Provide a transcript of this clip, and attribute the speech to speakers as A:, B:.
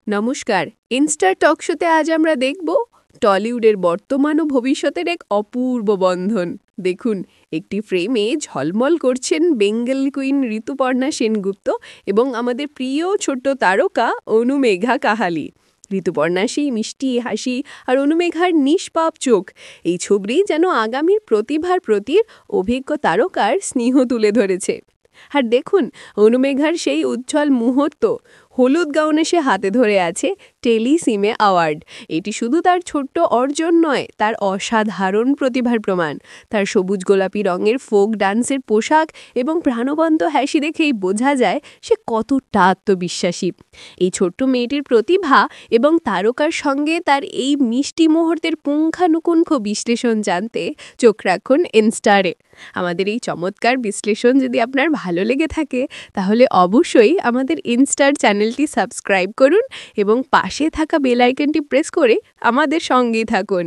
A: নমস্কার। ইনস্টার টক শোতে আজ আমরা দেখব টলিউডের বর্তমান ও ভবিষ্যতের এক অপূর্ব বন্ধন। দেখুন, একটি ফ্রেমে ঝলমল করছেন বেঙ্গল কুইন ঋতুপর্ণা সেনগুপ্ত এবং আমাদের প্রিয় ছোট্ট তারকা অনুমেঘা কাহালি। ঋতুপর্ণা সেই মিষ্টি হাসি আর অনুমেঘার নিষ্পাপ চোখ, এই ছবি যেন আগামীর প্রতিভার প্রতি অভিজ্ঞ তারকার স্নেহ তুলে ধরেছে। আর দেখুন, অনুমেঘার সেই উজ্জ্বল মুহূর্ত, হলুদ গাউনে সে হাতে ধরে আছে টেলিসিমে অ্যাওয়ার্ড। এটি শুধু তার ছোট্ট অর্জন নয়, তার অসাধারণ প্রতিভার প্রমাণ। তার সবুজ গোলাপি রঙের ফোক ডান্সের পোশাক এবং প্রাণবন্ত হাসি দেখেই বোঝা যায় সে কতটা আত্মবিশ্বাসী। এই ছোট্ট মেয়েটির প্রতিভা এবং তারকার সঙ্গে তার এই মিষ্টি মুহূর্তের পুঙ্খানুপুঙ্খ বিশ্লেষণ জানতে চোখ রাখুন ইনস্টারে। আমাদের এই চমৎকার বিশ্লেষণ যদি আপনার ভালো লেগে থাকে, তাহলে অবশ্যই আমাদের ইনস্টার চ্যানেলটি সাবস্ক্রাইব করুন এবং পাশে থাকা বেল আইকনটি প্রেস করে আমাদের সঙ্গেই থাকুন।